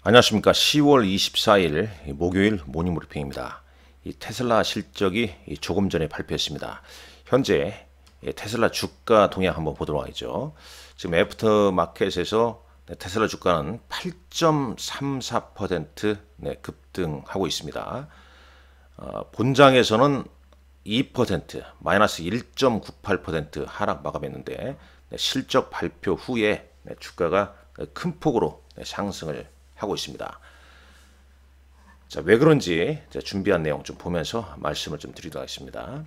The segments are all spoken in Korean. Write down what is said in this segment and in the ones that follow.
안녕하십니까. 10월 24일 목요일 모닝브리핑입니다. 이 테슬라 실적이 조금 전에 발표했습니다. 현재 테슬라 주가 동향 한번 보도록 하죠. 지금 애프터마켓에서 테슬라 주가는 8.34% 급등하고 있습니다. 본장에서는 2% 마이너스 1.98% 하락 마감했는데 실적 발표 후에 주가가 큰 폭으로 상승을 하고 있습니다. 자, 왜 그런지 준비한 내용 좀 보면서 말씀을 좀 드리도록 하겠습니다.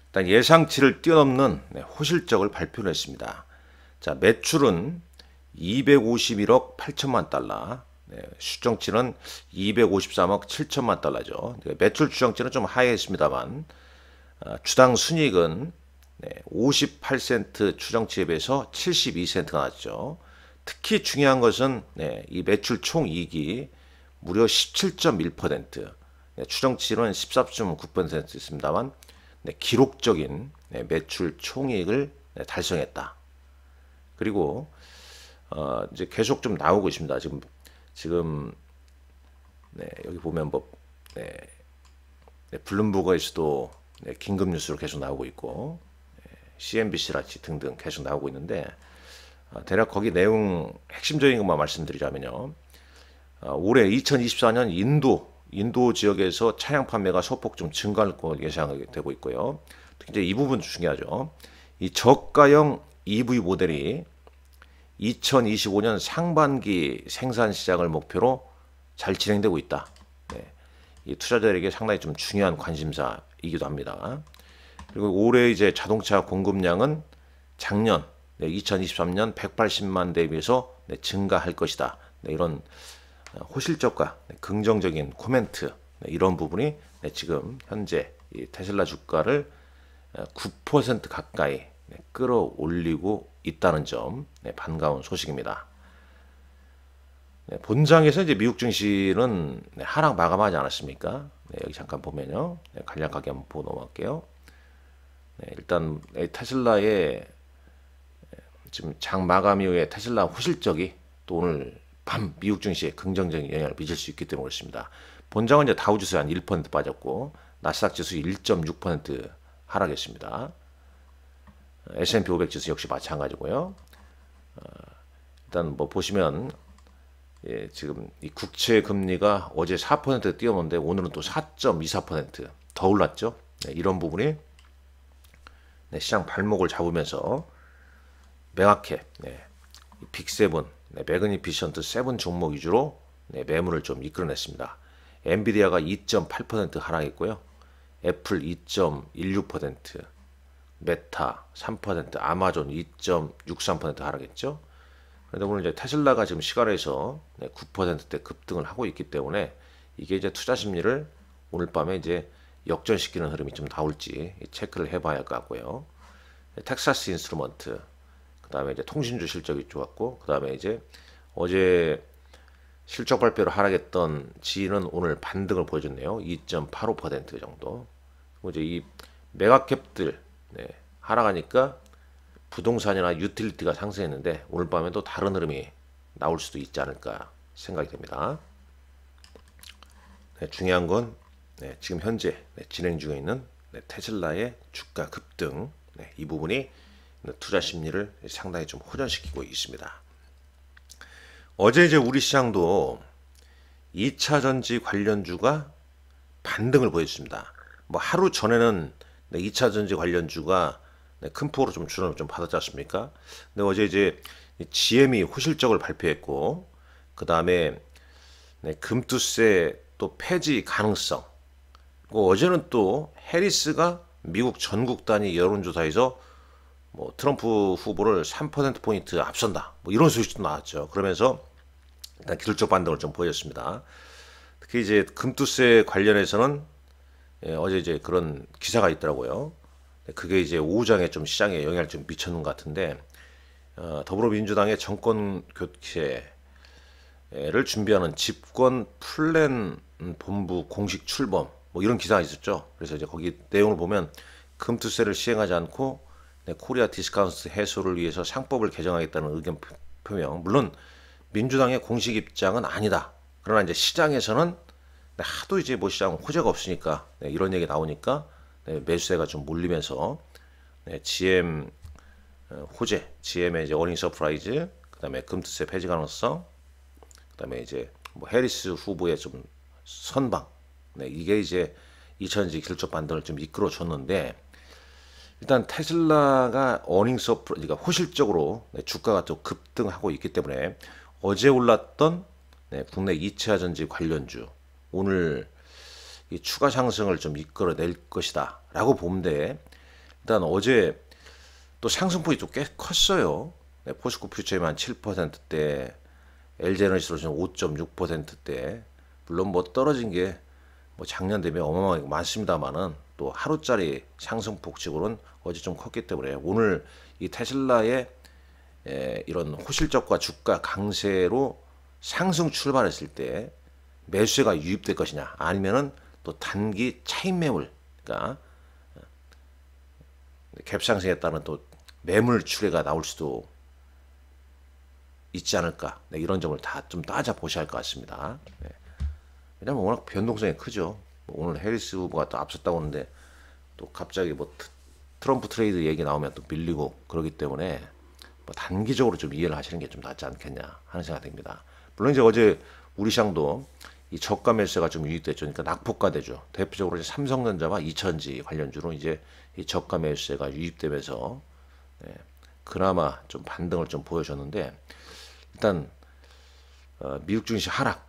일단 예상치를 뛰어넘는 호실적을 발표를 했습니다. 자, 매출은 251억 8천만 달러, 추정치는 253억 7천만 달러죠. 매출 추정치는 좀 하회했습니다만 주당 순이익은 58센트 추정치에 비해서 72센트가 나왔죠. 특히 중요한 것은 이 매출 총이익이 무려 17.1%, 추정치는 14.9%였습니다만 기록적인 매출 총이익을 달성했다. 그리고 이제 계속 좀 나오고 있습니다. 지금 여기 보면 뭐 블룸버그에서도 긴급 뉴스로 계속 나오고 있고 CNBC라치 등등 계속 나오고 있는데 대략 거기 내용 핵심적인 것만 말씀드리자면요. 올해 2024년 인도 지역에서 차량 판매가 소폭 좀 증가할 것으로 예상되고 있고요. 특히 이제 이 부분 중요하죠. 이 저가형 EV 모델이 2025년 상반기 생산 시작을 목표로 잘 진행되고 있다. 이 투자자들에게 상당히 좀 중요한 관심사이기도 합니다. 그리고 올해 이제 자동차 공급량은 작년 2023년 180만 대에 비해서 증가할 것이다. 이런 호실적과 긍정적인 코멘트, 이런 부분이 지금 현재 이 테슬라 주가를 9% 가까이 끌어올리고 있다는 점, 반가운 소식입니다. 본장에서 이제 미국 증시는 하락 마감하지 않았습니까? 여기 잠깐 보면요, 간략하게 한번 보고 넘어갈게요. 일단 테슬라의 지금 장 마감 이후에 테슬라 호실적이 또 오늘 밤 미국 증시에 긍정적인 영향을 미칠 수 있기 때문에 그렇습니다. 본장은 이제 다우지수 한 1% 빠졌고 나스닥 지수 1.6% 하락했습니다. S&P 500 지수 역시 마찬가지고요. 일단 뭐 보시면 지금 이 국채 금리가 어제 4% 뛰어오는데 오늘은 또 4.24% 더 올랐죠. 이런 부분이 시장 발목을 잡으면서 메가캡, 빅세븐, 매그니피션트 7 종목 위주로 매물을 좀 이끌어냈습니다. 엔비디아가 2.8% 하락했고요. 애플 2.16%, 메타 3%, 아마존 2.63% 하락했죠. 그런데 오늘 이제 테슬라가 지금 시가에서 9%대 급등을 하고 있기 때문에 이게 이제 투자 심리를 오늘 밤에 이제 역전시키는 흐름이 좀 나올지 체크를 해봐야 할 것 같고요. 텍사스 인스트루먼트, 그 다음에 이제 통신주 실적이 좋았고, 그 다음에 이제 어제 실적 발표로 하락했던 지인은 오늘 반등을 보여줬네요. 2.85% 정도. 그리고 이제 이 메가캡들 하락하니까 부동산이나 유틸리티가 상승했는데 오늘 밤에도 다른 흐름이 나올 수도 있지 않을까 생각이 됩니다. 중요한 건 지금 현재 진행 중에 있는 테슬라의 주가 급등, 이 부분이 투자 심리를 상당히 좀 호전시키고 있습니다. 어제 이제 우리 시장도 2차 전지 관련주가 반등을 보였습니다. 뭐 하루 전에는 2차 전지 관련주가 큰 폭으로 좀 주춤을 좀 받았지 않습니까? 근데 어제 이제 GM이 호실적을 발표했고, 그 다음에 금투세 또 폐지 가능성. 그리고 어제는 또 해리스가 미국 전국 단위 여론조사에서 뭐 트럼프 후보를 3%포인트 앞선다. 뭐 이런 소식도 나왔죠. 그러면서 일단 기술적 반등을 좀 보였습니다. 특히 이제 금투세 관련해서는 어제 이제 그런 기사가 있더라고요. 그게 이제 오후장에 좀 시장에 영향을 좀 미쳤는 것 같은데, 더불어민주당의 정권 교체를 준비하는 집권 플랜 본부 공식 출범, 뭐 이런 기사가 있었죠. 그래서 이제 거기 내용을 보면 금투세를 시행하지 않고 코리아 디스카운트 해소를 위해서 상법을 개정하겠다는 의견 표명. 물론 민주당의 공식 입장은 아니다. 그러나 이제 시장에서는 하도 이제 뭐 시장 호재가 없으니까 이런 얘기 나오니까 매수세가 좀 몰리면서 GM 호재, GM의 이제 어닝 서프라이즈, 그다음에 금투세 폐지 가능성, 그다음에 이제 뭐 해리스 후보의 좀 선방, 이게 이제 2차전지 기술적 반등을 좀 이끌어 줬는데 일단 테슬라가 어닝 서프라이즈, 그러니까 호실적으로 주가가 또 급등하고 있기 때문에 어제 올랐던 국내 2차 전지 관련주 오늘 이 추가 상승을 좀 이끌어낼 것이다 라고 보는데 일단 어제 또 상승폭이 또 꽤 컸어요. 포스코 퓨처에만 7%대, LG에너지솔루션 5.6%대. 물론 뭐 떨어진 게 뭐 작년 대비 어마어마하게 많습니다만은 또 하루짜리 상승폭 치고는 어제 좀 컸기 때문에 오늘 이 테슬라의 이런 호실적과 주가 강세로 상승 출발했을 때 매수세가 유입될 것이냐, 아니면은 또 단기 차익 매물, 그러니까 갭상승에 따른 또 매물 출회가 나올 수도 있지 않을까, 이런 점을 다 좀 따져 보셔야 할 것 같습니다. 왜냐면 워낙 변동성이 크죠. 오늘 해리스 후보가 또 앞섰다고 하는데 또 갑자기 뭐 트럼프 트레이드 얘기 나오면 또 밀리고 그러기 때문에 뭐 단기적으로 좀 이해를 하시는 게 좀 낫지 않겠냐 하는 생각이 듭니다. 물론 이제 어제 우리 시장도 이 저가 매수세가 좀 유입됐죠. 그러니까 낙폭과대죠. 대표적으로 이제 삼성전자와 이천지 관련주로 이제 이 저가 매수세가 유입되면서 그나마 좀 반등을 좀 보여줬는데 일단 미국 증시 하락,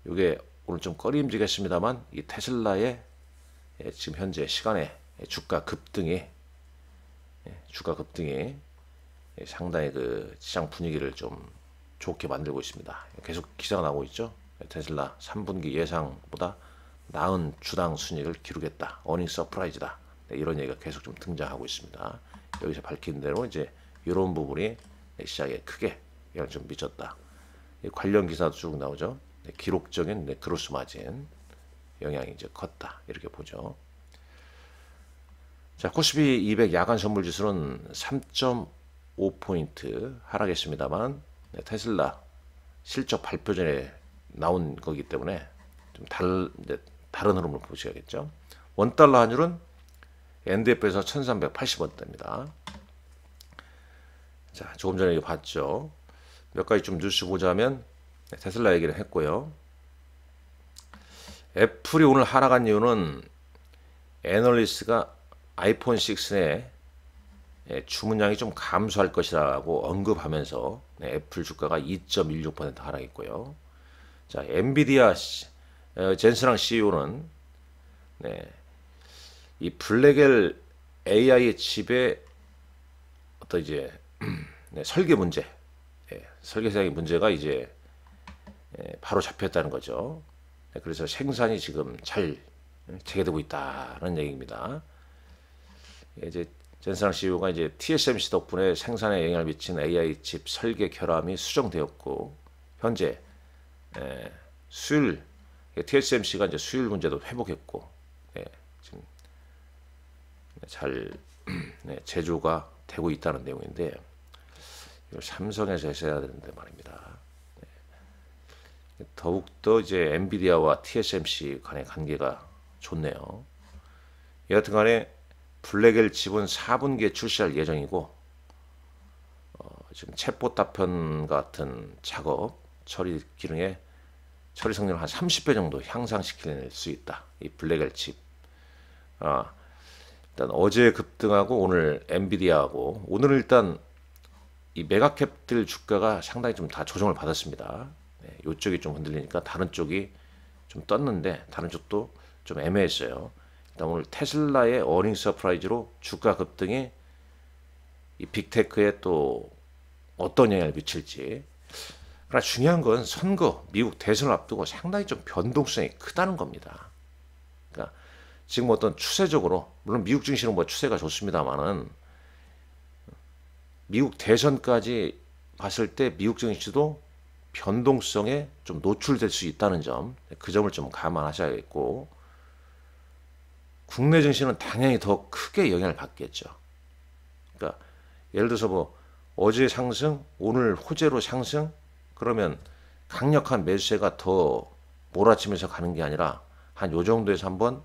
이게 오늘 좀 꺼림지겠습니다만 이 테슬라의 지금 현재 시간에 주가 급등이 상당히 그 시장 분위기를 좀 좋게 만들고 있습니다. 계속 기사가 나오고 있죠. 테슬라 3분기 예상보다 나은 주당 순이익을 기록했다. 어닝 서프라이즈다. 이런 얘기가 계속 좀 등장하고 있습니다. 여기서 밝힌 대로 이제 이런 부분이 시장에 크게 영향을 좀 미쳤다. 관련 기사도 쭉 나오죠. 기록적인 그로스 마진 영향이 이제 컸다. 이렇게 보죠. 자, 코스피 200 야간 선물 지수는 3.5포인트 하락했습니다만 테슬라 실적 발표 전에 나온 거기 때문에 좀 다른 흐름을 보셔야겠죠. 원달러 환율은 NDF에서 1380원대입니다. 자, 조금 전에 봤죠. 몇 가지 좀 뉴스 보자면 테슬라 얘기를 했고요. 애플이 오늘 하락한 이유는 애널리스트가 아이폰 6의 주문량이 좀 감소할 것이라고 언급하면서 애플 주가가 2.16% 하락했고요. 자, 엔비디아 젠스랑 CEO는 이 블랙엘 AI 칩의 어떤 이제 설계 문제, 설계상의 문제가 이제 바로 잡혔다는 거죠. 그래서 생산이 지금 잘 재개되고 있다는 얘기입니다. 이제 젠스랑 CEO가 이제 TSMC 덕분에 생산에 영향을 미친 AI 칩 설계 결함이 수정되었고 현재 수율, TSMC가 이제 수율 문제도 회복했고 지금 잘 제조가 되고 있다는 내용인데 이걸 삼성에서 했어야 되는데 말입니다. 더욱더 이제 엔비디아와 TSMC 간의 관계가 좋네요. 여하튼간에 블랙엘 칩은 4분기에 출시할 예정이고 지금 챗봇 답변 같은 작업 처리 기능에 처리 성능을 한 30배 정도 향상시킬 수 있다. 이 블랙엘 칩. 일단 어제 급등하고 오늘 엔비디아하고 오늘은 일단 이 메가캡들 주가가 상당히 좀 다 조정을 받았습니다. 이쪽이 좀 흔들리니까 다른 쪽이 좀 떴는데 다른 쪽도 좀 애매했어요. 일단 오늘 테슬라의 어닝 서프라이즈로 주가 급등이 이 빅테크에 또 어떤 영향을 미칠지. 그러나 중요한 건 선거, 미국 대선을 앞두고 상당히 좀 변동성이 크다는 겁니다. 그러니까 지금 어떤 추세적으로 물론 미국 증시는 뭐 추세가 좋습니다만은 미국 대선까지 봤을 때 미국 증시도 변동성에 좀 노출될 수 있다는 점, 그 점을 좀 감안하셔야겠고 국내 증시는 당연히 더 크게 영향을 받겠죠. 그러니까 예를 들어서 뭐 어제 상승, 오늘 호재로 상승, 그러면 강력한 매수세가 더 몰아치면서 가는 게 아니라 한 요 정도에서 한번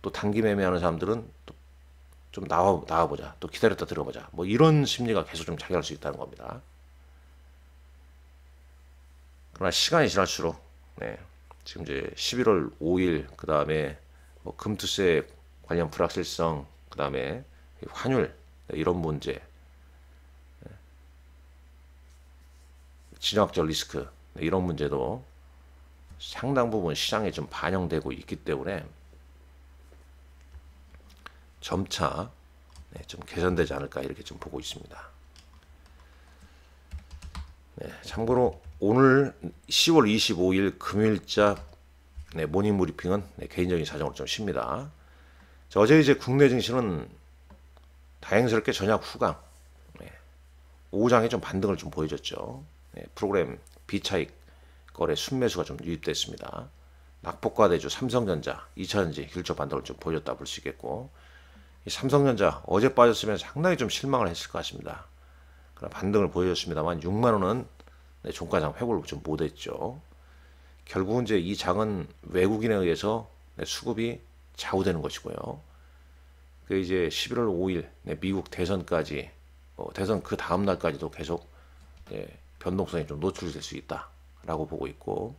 또 단기 매매하는 사람들은 또 좀 나와보자, 또 기다렸다 들어보자, 뭐 이런 심리가 계속 좀 작용할 수 있다는 겁니다. 그러나 시간이 지날수록 지금 이제 11월 5일 그 다음에 뭐 금투세 관련 불확실성, 그 다음에 환율 이런 문제, 진화학적 리스크 이런 문제도 상당 부분 시장에 좀 반영되고 있기 때문에 점차 좀 개선되지 않을까 이렇게 좀 보고 있습니다. 참고로 오늘 10월 25일 금요일자 모닝 브리핑은 개인적인 사정으로 좀 쉽니다. 자, 어제 이제 국내 증시는 다행스럽게 전약 후강 오후장에 좀 반등을 좀 보여줬죠. 프로그램 비차익 거래 순매수가 좀 유입됐습니다. 낙폭과 대주 삼성전자, 2차전지 힐조 반등을 좀 보여줬다 볼 수 있겠고, 이 삼성전자 어제 빠졌으면 상당히 좀 실망을 했을 것 같습니다. 그런 반등을 보여줬습니다만 6만 원은 종가장 회복을 좀 못했죠. 결국은 이제 이 장은 외국인에 의해서 수급이 좌우되는 것이고요. 그 이제 11월 5일 미국 대선까지, 대선 그 다음 날까지도 계속 변동성이 좀 노출될 수 있다라고 보고 있고,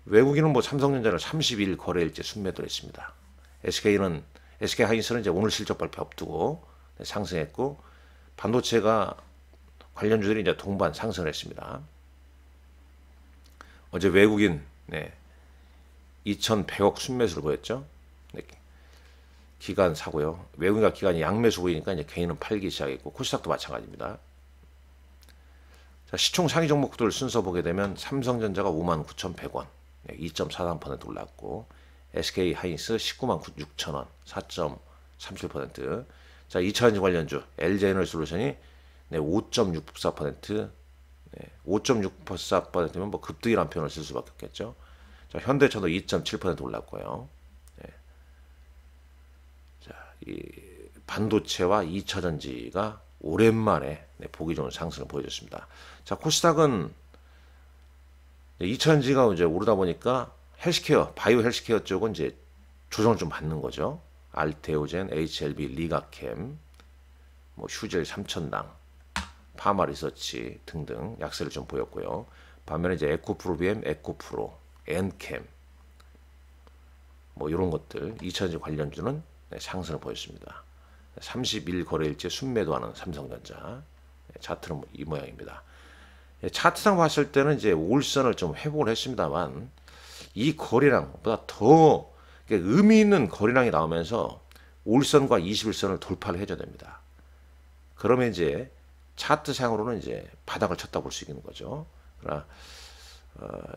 외국인은 뭐 삼성전자를 30일 거래일째 순매도를 했습니다. SK 하이닉스는 이제 오늘 실적 발표 앞두고 상승했고, 반도체가 관련주들이 이제 동반 상승을 했습니다. 어제 외국인 2,100억 순매수를 보였죠. 기관 사고요. 외국인과 기관이 양매수 보이니까 이제 개인은 팔기 시작했고, 코스닥도 마찬가지입니다. 자, 시총 상위 종목들 순서 보게 되면 삼성전자가 59,100원, 2.43% 올랐고, SK 하이닉스 196,000원, 4.37%. 자, 2차전지 관련주 LG에너지솔루션이 5.64%, 5.64%면 뭐 급등이라는 표현을 쓸 수밖에 없겠죠. 자, 현대차도 2.7% 올랐고요. 자, 이 반도체와 2차전지가 오랜만에 보기 좋은 상승을 보여줬습니다. 자, 코스닥은 2차전지가 이제 오르다 보니까 헬스케어, 바이오 헬스케어 쪽은 이제 조정을 좀 받는 거죠. 알테오젠, HLB, 리가캠, 뭐 휴젤 3,000당, 파마리서치 등등 약세를 좀 보였고요. 반면에 이제 에코프로비엠, 에코프로, 엔캠 뭐 이런 것들 2차전지 관련주는 상승을 보였습니다. 30일 거래일째 순매도하는 삼성전자 차트는 이 모양입니다. 차트상 봤을 때는 이제 올선을 좀 회복을 했습니다만, 이 거래량보다 더 의미 있는 거래량이 나오면서 올선과 21선을 돌파를 해줘야 됩니다. 그러면 이제 차트상으로는 이제 바닥을 쳤다 볼 수 있는 거죠. 그러나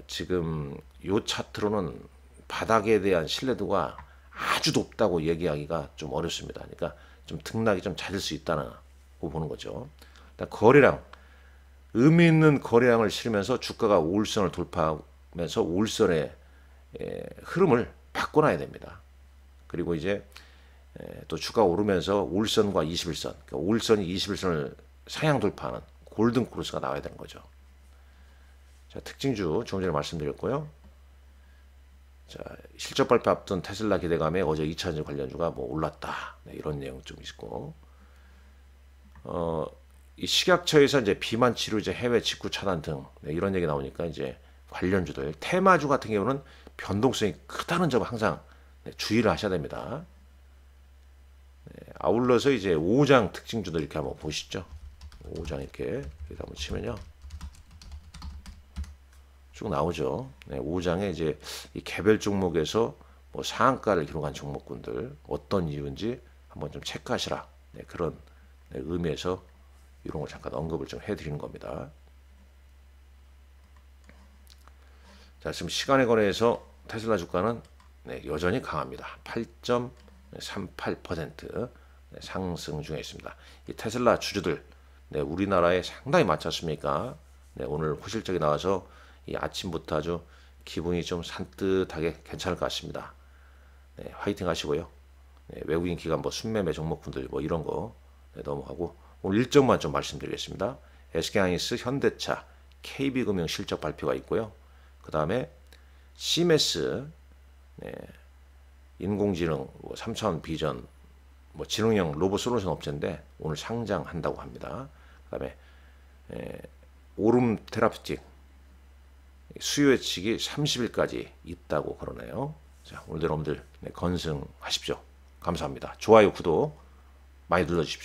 지금 이 차트로는 바닥에 대한 신뢰도가 아주 높다고 얘기하기가 좀 어렵습니다. 그러니까 좀 등락이 좀 잦을 수 있다고 보는 거죠. 거래량, 의미 있는 거래량을 실으면서 주가가 올선을 돌파하면서 올선의 흐름을 바꿔놔야 됩니다. 그리고 이제 또 주가 오르면서 올선과 21선, 그러니까 올선이 21선을 상향 돌파하는 골든 크로스가 나와야 되는 거죠. 자, 특징주 조금 전에 말씀드렸고요. 자, 실적 발표 앞둔 테슬라 기대감에 어제 2차전지 관련주가 뭐 올랐다, 이런 내용 좀 있고, 이 식약처에서 이제 비만 치료제 해외 직구 차단 등 이런 얘기 나오니까 이제 관련주들, 테마주 같은 경우는 변동성이 크다는 점 항상 주의를 하셔야 됩니다. 아울러서 이제 5장 특징주들 이렇게 한번 보시죠. 5장 이렇게 한번 치면요, 쭉 나오죠. 5장에 이제 이 개별 종목에서 뭐 상한가를 기록한 종목군들 어떤 이유인지 한번 좀 체크하시라, 그런 의미에서 이런 걸 잠깐 언급을 좀 해드리는 겁니다. 자, 지금 시간에 관해서 테슬라 주가는 여전히 강합니다. 8.38% 상승 중에 있습니다. 이 테슬라 주주들 우리나라에 상당히 많지 않습니까? 오늘 호실적이 나와서 이 아침부터 아주 기분이 좀 산뜻하게 괜찮을 것 같습니다. 화이팅 하시고요. 외국인 기관 뭐 순매매 종목분들 뭐 이런 거 넘어가고, 오늘 일정만 좀 말씀드리겠습니다. SK하이닉스, 현대차, KB금융 실적 발표가 있고요. 그 다음에 시메스 인공지능 3차원 비전 지능형 로봇 솔루션 업체인데 오늘 상장한다고 합니다. 그 다음에 오름 테라퓨틱 수요 예측이 30일까지 있다고 그러네요. 자, 오늘도 여러분들 건승하십시오. 감사합니다. 좋아요, 구독 많이 눌러주십시오.